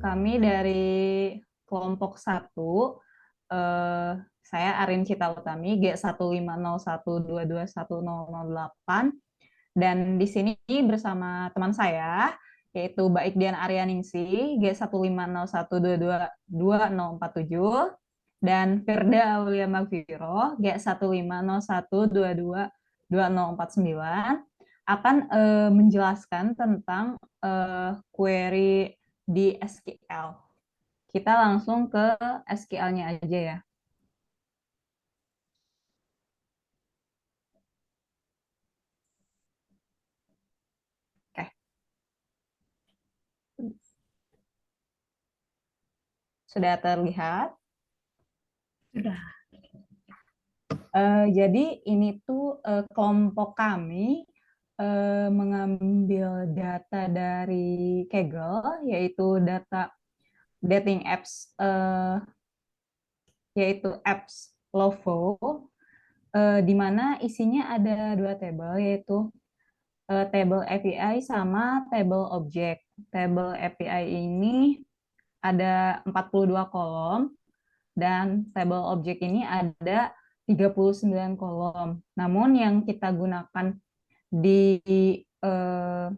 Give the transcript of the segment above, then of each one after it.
kami dari kelompok satu, eh, saya Arin Cita Utami, G15012210008, dan di sini bersama teman saya, yaitu Baik Dian Aryaningsi, G15012222047, dan Firda Aulia Magviro, G15012222049, akan menjelaskan tentang query di SQL. Kita langsung ke SQL-nya aja ya. Oke, sudah terlihat. Sudah. Jadi ini tuh kelompok kami mengambil data dari Kaggle, yaitu data dating apps, yaitu apps Lovo, di mana isinya ada dua tabel, yaitu table API sama table object. Table API ini ada 42 kolom, dan table object ini ada 39 kolom. Namun yang kita gunakan di eh,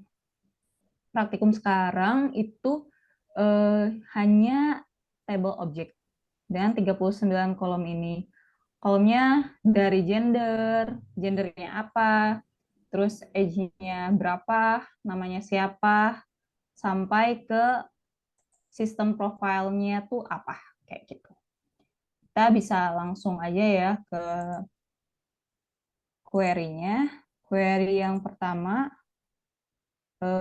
praktikum sekarang itu hanya table object dan 39 kolom ini. Kolomnya dari gender, gendernya apa, terus age-nya berapa, namanya siapa, sampai ke sistem profilnya tuh apa, kayak gitu. Kita bisa langsung aja ya ke query-nya. Query yang pertama,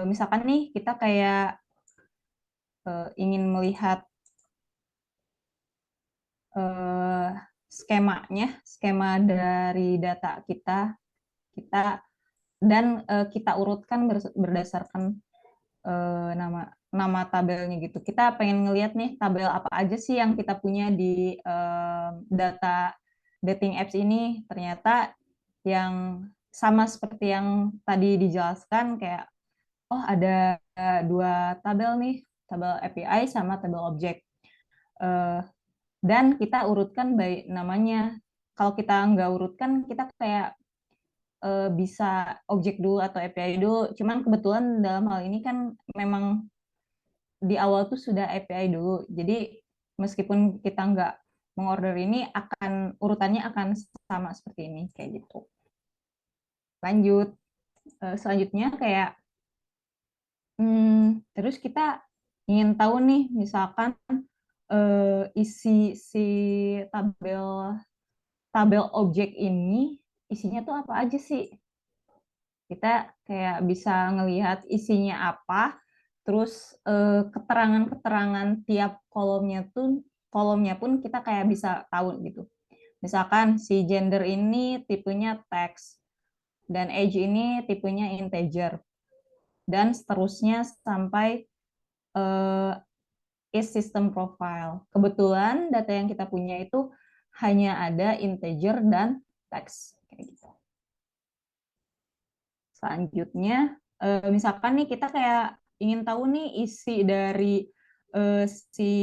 misalkan nih kita kayak ingin melihat skemanya, skema dari data kita, kita dan kita urutkan berdasarkan nama nama tabelnya gitu. Kita pengen ngelihat nih tabel apa aja sih yang kita punya di data dating apps ini. Ternyata yang sama seperti yang tadi dijelaskan, kayak oh ada dua tabel nih, tabel API sama tabel objek. Dan kita urutkan baik namanya. Kalau kita nggak urutkan, kita kayak bisa objek dulu atau API dulu. Cuman kebetulan dalam hal ini kan memang di awal tuh sudah API dulu. Jadi meskipun kita nggak mengorder ini, akan urutannya akan sama seperti ini, kayak gitu. Lanjut, selanjutnya kayak terus kita ingin tahu nih, misalkan isi si tabel tabel objek ini isinya tuh apa aja sih? Kita kayak bisa ngelihat isinya apa, terus keterangan-keterangan tiap kolomnya pun kita kayak bisa tahu gitu. Misalkan si gender ini tipenya teks, dan age ini tipenya integer, dan seterusnya sampai uh, is system profile. Kebetulan data yang kita punya itu hanya ada integer dan teks, kayak gitu. Selanjutnya, misalkan nih kita kayak ingin tahu nih isi dari si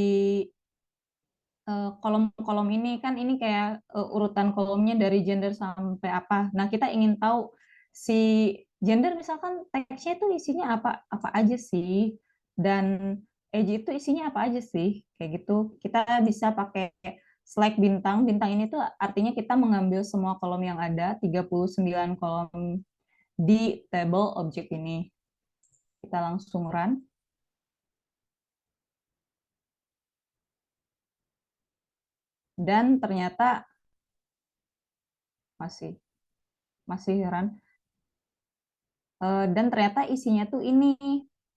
kolom-kolom ini, kan ini kayak urutan kolomnya dari gender sampai apa. Nah, kita ingin tahu si gender, misalkan teksnya itu isinya apa apa aja sih, dan age itu isinya apa aja sih, kayak gitu. Kita bisa pakai select bintang. Bintang ini tuh artinya kita mengambil semua kolom yang ada, 39 kolom di table object ini. Kita langsung run. Dan ternyata masih masih run. Dan ternyata isinya tuh ini,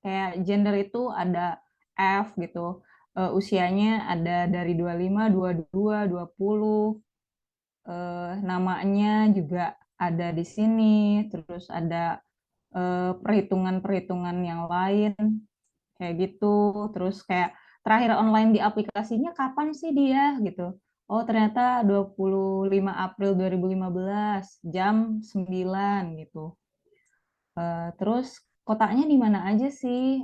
kayak gender itu ada F gitu. Usianya ada dari 25, 22, 20. Namanya juga ada di sini. Terus ada perhitungan-perhitungan yang lain kayak gitu. Terus kayak terakhir online di aplikasinya kapan sih dia gitu. Oh, ternyata 25 April 2015 jam 9 gitu. Terus kotanya di mana aja sih?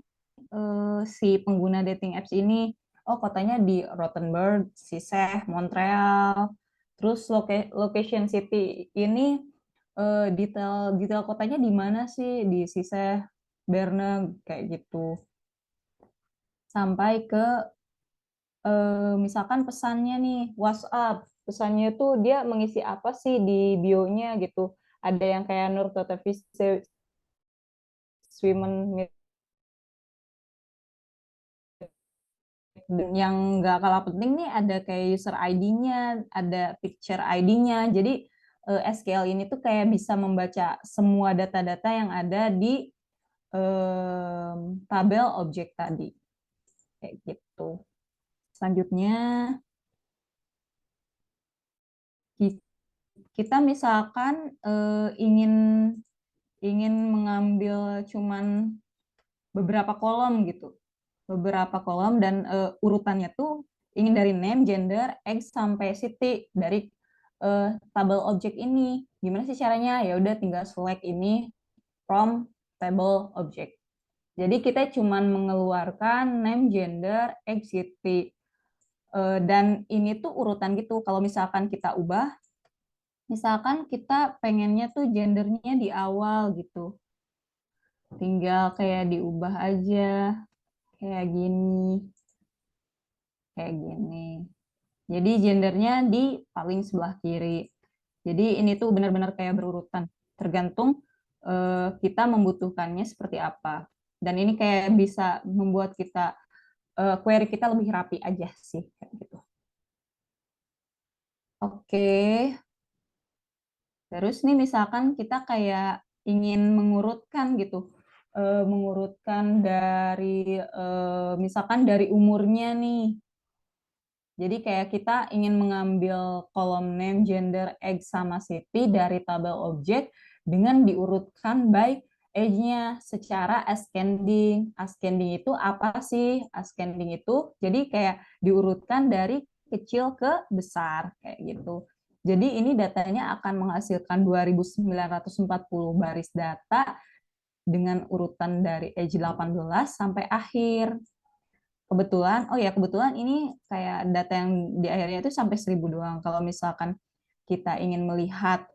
si pengguna dating apps ini, oh kotanya di Rothenburg, Siseh, Montreal, terus location city ini detail detail kotanya di mana sih, di Siseh, Berne kayak gitu. Sampai ke misalkan pesannya nih WhatsApp, pesannya tuh dia mengisi apa sih di bio-nya gitu. Ada yang kayak Nur Tota Swimmen, yang nggak kalah penting nih ada kayak user ID-nya, ada picture ID-nya. Jadi SQL ini tuh kayak bisa membaca semua data-data yang ada di tabel objek tadi. Kayak gitu. Selanjutnya, kita misalkan ingin ingin mengambil cuman beberapa kolom gitu. Beberapa kolom dan urutannya tuh ingin dari name, gender, age sampai city dari tabel objek ini. Gimana sih caranya? Ya udah tinggal select ini from table object. Jadi kita cuman mengeluarkan name, gender, age, city. Dan ini tuh urutan gitu. Kalau misalkan kita ubah, misalkan kita pengennya tuh gendernya di awal gitu. Tinggal kayak diubah aja kayak gini. Kayak gini. Jadi gendernya di paling sebelah kiri. Jadi ini tuh benar-benar kayak berurutan. Tergantung kita membutuhkannya seperti apa. Dan ini kayak bisa membuat kita query kita lebih rapi aja sih kayak gitu. Oke. Terus nih misalkan kita kayak ingin mengurutkan gitu. Mengurutkan dari misalkan dari umurnya nih. Jadi kayak kita ingin mengambil kolom name, gender, age, sama city dari tabel objek dengan diurutkan by age-nya secara ascending. Ascending itu apa sih? Ascending itu jadi kayak diurutkan dari kecil ke besar kayak gitu. Jadi ini datanya akan menghasilkan 2.940 baris data dengan urutan dari age 18 sampai akhir. Kebetulan, oh ya kebetulan ini kayak data yang di akhirnya itu sampai 1.000 doang. Kalau misalkan kita ingin melihat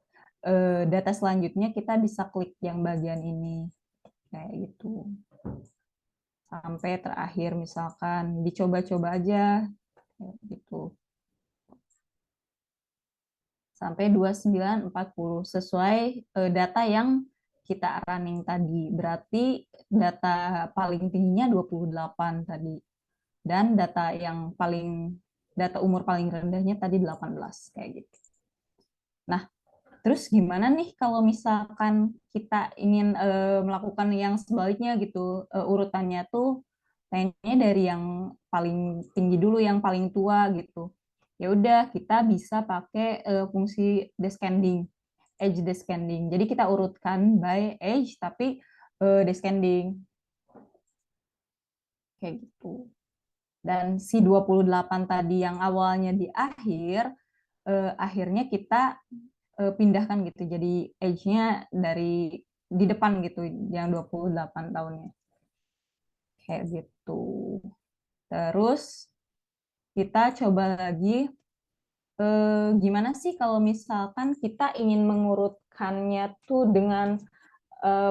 data selanjutnya, kita bisa klik yang bagian ini. Kayak gitu. Sampai terakhir misalkan dicoba-coba aja. Kayak gitu. Sampai 2940 sesuai data yang kita running tadi. Berarti data paling tingginya 28 tadi. Dan data umur paling rendahnya tadi 18 kayak gitu. Nah, terus gimana nih kalau misalkan kita ingin melakukan yang sebaliknya gitu, urutannya tuh kayaknya dari yang paling tinggi dulu, yang paling tua gitu. Ya udah kita bisa pakai fungsi descending, age descending. Jadi kita urutkan by age tapi descending kayak gitu. Dan si 28 tadi yang awalnya di akhir, akhirnya kita pindahkan gitu. Jadi age-nya dari di depan gitu, yang 28 tahunnya. Kayak gitu. Terus kita coba lagi, gimana sih kalau misalkan kita ingin mengurutkannya tuh dengan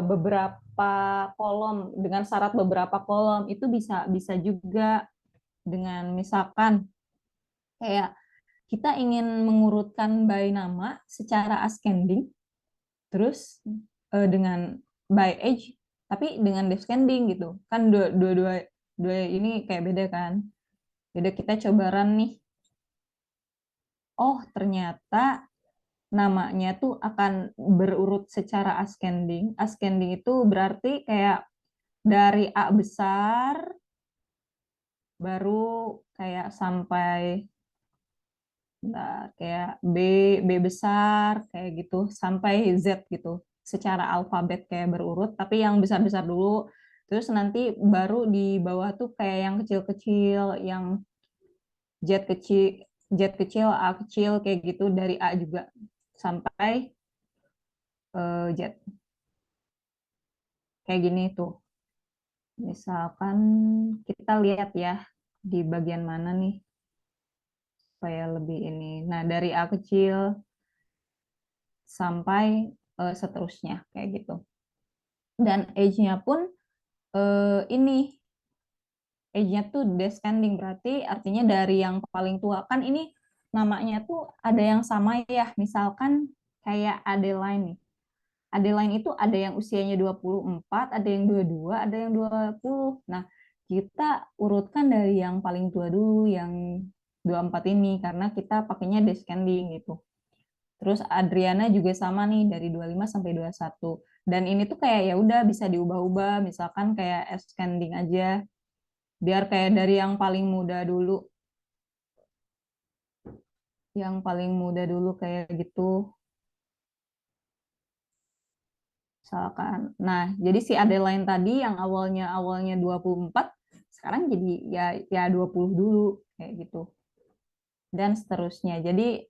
beberapa kolom, dengan syarat beberapa kolom, itu bisa bisa juga dengan misalkan kayak kita ingin mengurutkan by nama secara ascending, terus dengan by age, tapi dengan descending gitu. Kan dua ini kayak beda kan. Jadi kita coba run nih. Oh, ternyata namanya tuh akan berurut secara ascending. Ascending itu berarti kayak dari A besar, baru kayak sampai kayak B besar kayak gitu sampai Z gitu secara alfabet kayak berurut tapi yang besar-besar dulu terus nanti baru di bawah tuh kayak yang kecil-kecil yang Z kecil A kecil kayak gitu dari A juga sampai Z kayak gini tuh. Misalkan kita lihat ya di bagian mana nih supaya lebih ini. Nah, dari A kecil sampai seterusnya kayak gitu. Dan age-nya pun ini age-nya tuh descending, berarti artinya dari yang paling tua. Kan ini namanya tuh ada yang sama ya. Misalkan kayak Adeline nih. Adeline itu ada yang usianya 24, ada yang 22, ada yang 20. Nah, kita urutkan dari yang paling tua dulu, yang 24 ini, karena kita pakainya descending gitu. Terus Adriana juga sama nih, dari 25 sampai 21. Dan ini tuh kayak ya udah bisa diubah-ubah, misalkan kayak ascending aja, biar kayak dari yang paling muda dulu, kayak gitu. Misalkan. Nah, jadi si Adeline tadi yang awalnya awalnya 24 sekarang jadi ya 20 dulu kayak gitu. Dan seterusnya. Jadi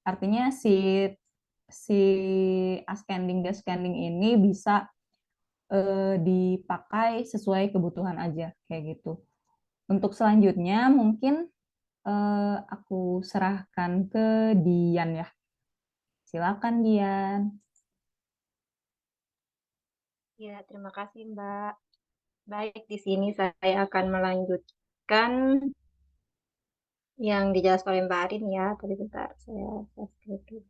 artinya si ascending descending ini bisa dipakai sesuai kebutuhan aja kayak gitu. Untuk selanjutnya mungkin aku serahkan ke Dian ya. Silakan Dian. Ya, terima kasih Mbak. Baik, di sini saya akan melanjutkan yang dijelaskan oleh Mbak Arin ya. Tadi bentar, saya subscribe dulu.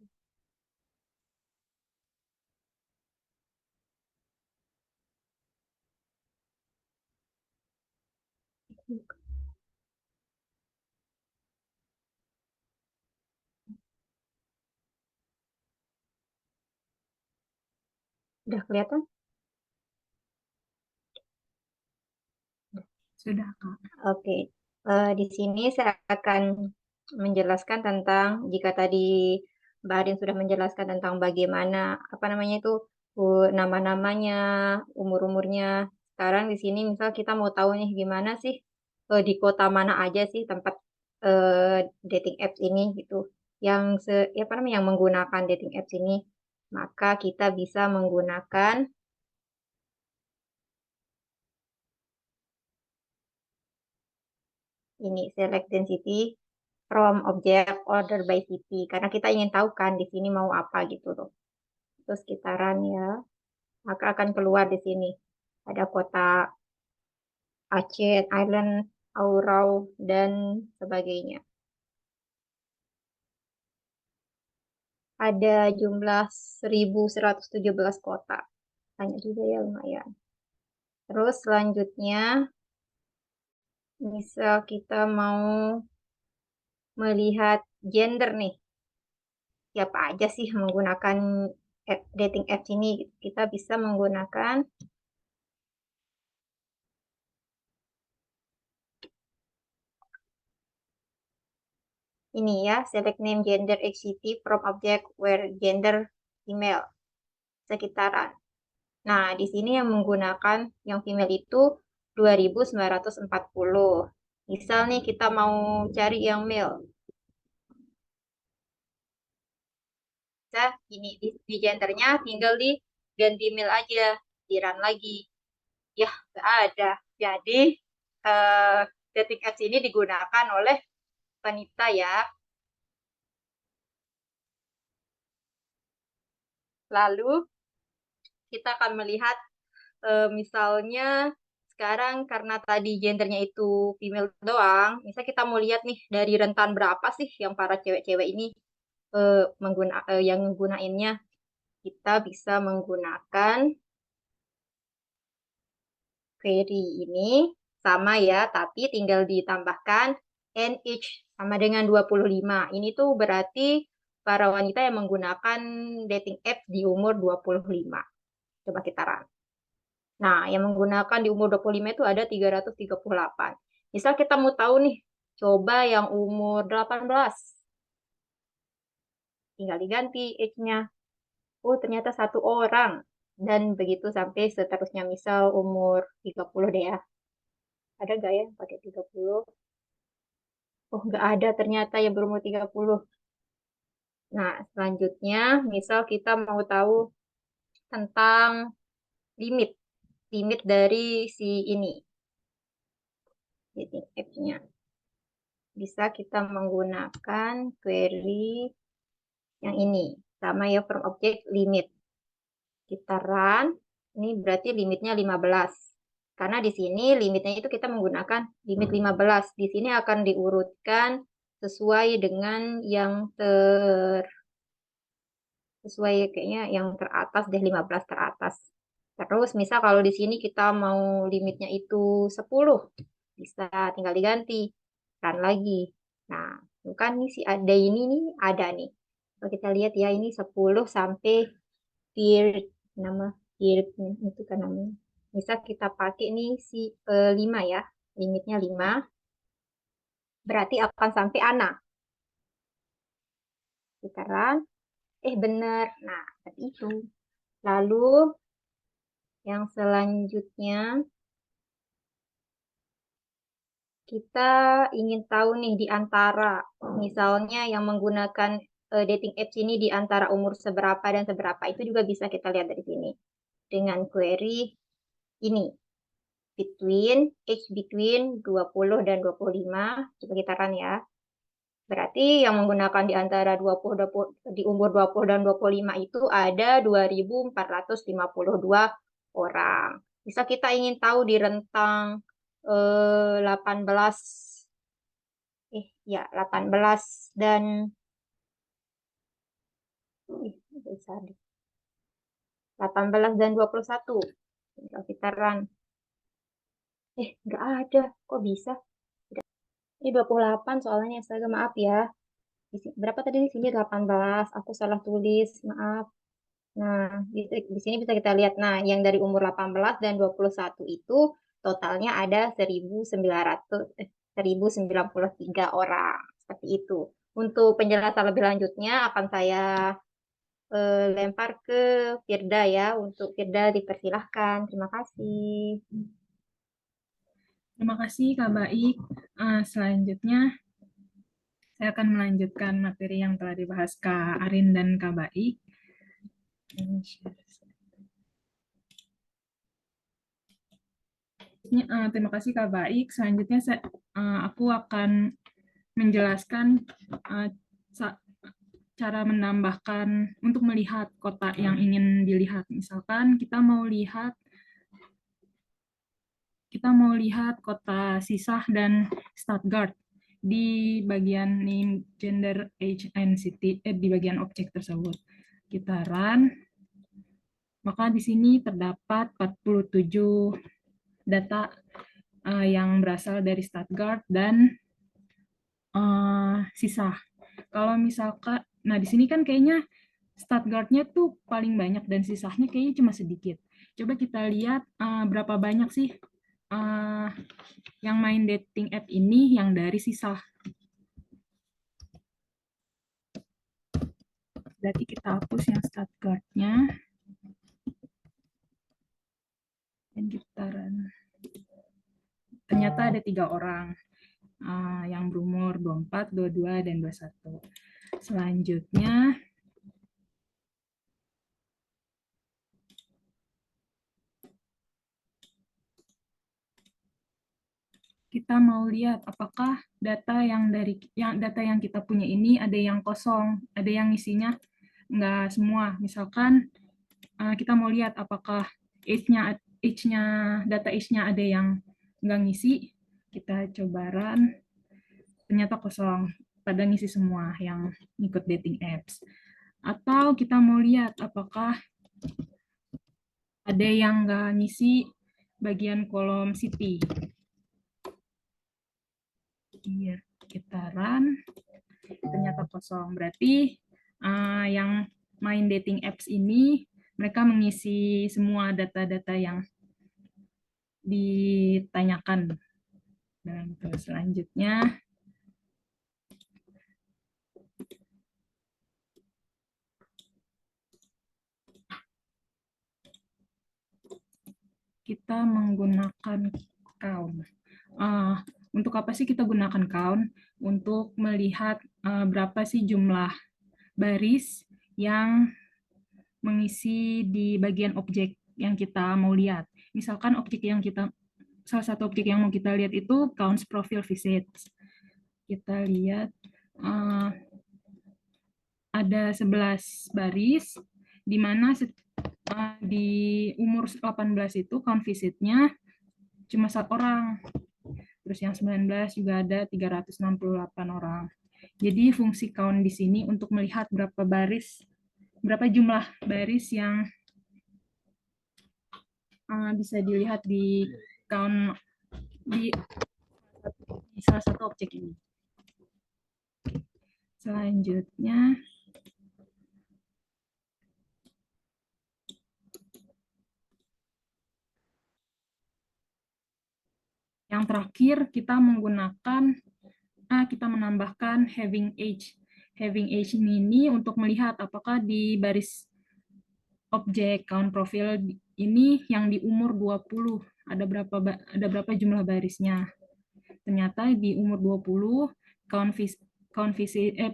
Udah kelihatan? Sudah, Kak. Oke. Di sini saya akan menjelaskan tentang jika tadi Mbak Arin sudah menjelaskan tentang bagaimana apa namanya itu nama-namanya, umur-umurnya. Sekarang di sini misal kita mau tahu nih gimana sih di kota mana aja sih tempat dating apps ini gitu. Ya apa namanya yang menggunakan dating apps ini. Maka kita bisa menggunakan ini select density from object order by city karena kita ingin tahu kan di sini mau apa gitu loh. Terus kita run ya, maka akan keluar di sini. Ada kota Aceh, Island, Aurau, dan sebagainya. Ada jumlah 1.117 kota. Banyak juga ya, lumayan. Terus selanjutnya, misal kita mau melihat gender nih. Siapa aja sih menggunakan dating apps ini? Kita bisa menggunakan ini ya, select name gender XCT from object where gender female sekitaran. Nah, di sini yang menggunakan yang female itu 2.940. Misal nih kita mau cari yang male. Bisa ini di gendernya tinggal di ganti male aja, di run lagi. Ya, nggak ada. Jadi, eh, dating apps ini digunakan oleh wanita ya. Lalu, kita akan melihat misalnya sekarang karena tadi gendernya itu female doang, misal kita mau lihat nih dari rentan berapa sih yang para cewek-cewek ini yang menggunainnya, kita bisa menggunakan query ini sama ya, tapi tinggal ditambahkan NH sama dengan 25. Ini tuh berarti para wanita yang menggunakan dating app di umur 25. Coba kita run. Nah, yang menggunakan di umur 25 itu ada 338. Misal kita mau tahu nih, coba yang umur 18. Tinggal diganti age-nya. Oh, ternyata satu orang. Dan begitu sampai seterusnya. Misal umur 30 deh ya. Ada nggak ya yang pakai 30? Oh, nggak ada ternyata yang berumur 30. Nah, selanjutnya, misal kita mau tahu tentang limit. limit dari si ini, dating apps-nya. Bisa kita menggunakan query yang ini, sama ya, from object limit. Kita run, ini berarti limitnya 15. Karena di sini limitnya itu kita menggunakan limit 15. Di sini akan diurutkan sesuai dengan yang sesuai kayaknya yang teratas deh, 15 teratas. Terus misal kalau di sini kita mau limitnya itu 10, bisa tinggal diganti, run lagi. Nah, kan nih si ada ini nih, ada nih. Kalau kita lihat ya, ini 10 sampai period, nama period itu kan namanya. Misal kita pakai nih si 5 ya, limitnya 5, berarti akan sampai Ana. Kita run, bener. Nah, seperti itu. Lalu yang selanjutnya, kita ingin tahu nih di antara, misalnya yang menggunakan dating apps ini di antara umur seberapa dan seberapa, itu juga bisa kita lihat dari sini. Dengan query ini, age between 20 dan 25, coba kita run ya. Berarti yang menggunakan di antara 20, di umur 20 dan 25 itu ada 2.452 orang. Bisa kita ingin tahu di rentang 18 dan 18 dan 21. Kalau kita run. Nggak ada. Kok bisa? Ini 28 soalnya, saya maaf ya. Berapa tadi di sini? 18. Aku salah tulis, maaf. Nah, di sini bisa kita lihat. Nah, yang dari umur 18 dan 21 itu totalnya ada 1.993 orang. Seperti itu. Untuk penjelasan lebih lanjutnya akan saya lempar ke Firda ya. Untuk Firda dipersilahkan. Terima kasih. Terima kasih Kak Baik. Selanjutnya saya akan melanjutkan materi yang telah dibahas Kak Arin dan Kak Baik. Terima kasih Kak Baik. Selanjutnya aku akan menjelaskan cara menambahkan untuk melihat kota yang ingin dilihat. Misalkan kita mau lihat kota Sisah dan Stuttgart di bagian name, gender, age, and city, di bagian objek tersebut. Kita run, maka di sini terdapat 47 data yang berasal dari Stuttgart dan Sisah. Kalau misalkan, nah di sini kan kayaknya Stuttgart-nya tuh paling banyak dan sisanya kayaknya cuma sedikit. Coba kita lihat berapa banyak sih yang main dating app ini yang dari Sisah. Berarti kita hapus yang Stuttgart-nya. Dan kita run. Ternyata ada 3 orang yang berumur 24, 22, dan 21. Selanjutnya, kita mau lihat apakah data yang kita punya ini ada yang kosong, ada yang isinya enggak semua. Misalkan kita mau lihat apakah data age-nya ada yang enggak ngisi, kita coba run, ternyata kosong, pada ngisi semua yang ikut dating apps. Atau kita mau lihat apakah ada yang enggak ngisi bagian kolom city. Iya, kita run, ternyata kosong. Berarti yang main dating apps ini mereka mengisi semua data-data yang ditanyakan. Dan selanjutnya kita menggunakan count. Untuk apa sih kita gunakan count? Untuk melihat berapa sih jumlah baris yang mengisi di bagian objek yang kita mau lihat. Misalkan salah satu objek yang mau kita lihat itu counts profile visits. Kita lihat ada 11 baris, di mana di umur 18 itu count visitnya cuma 1 orang. Terus yang 19 juga ada 368 orang. Jadi fungsi count di sini untuk melihat berapa jumlah baris yang bisa dilihat di count di salah satu objek ini. Selanjutnya, yang terakhir kita menambahkan having age. Having age ini untuk melihat apakah di baris objek count profile ini yang di umur 20 ada berapa jumlah barisnya. Ternyata di umur 20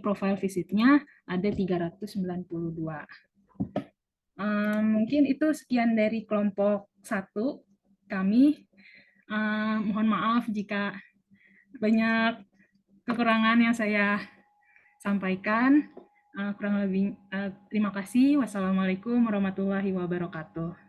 profile visitnya ada 392. Mungkin itu sekian dari kelompok 1 kami. Mohon maaf jika banyak kekurangan yang saya sampaikan. Kurang lebih terima kasih. Wassalamualaikum warahmatullahi wabarakatuh.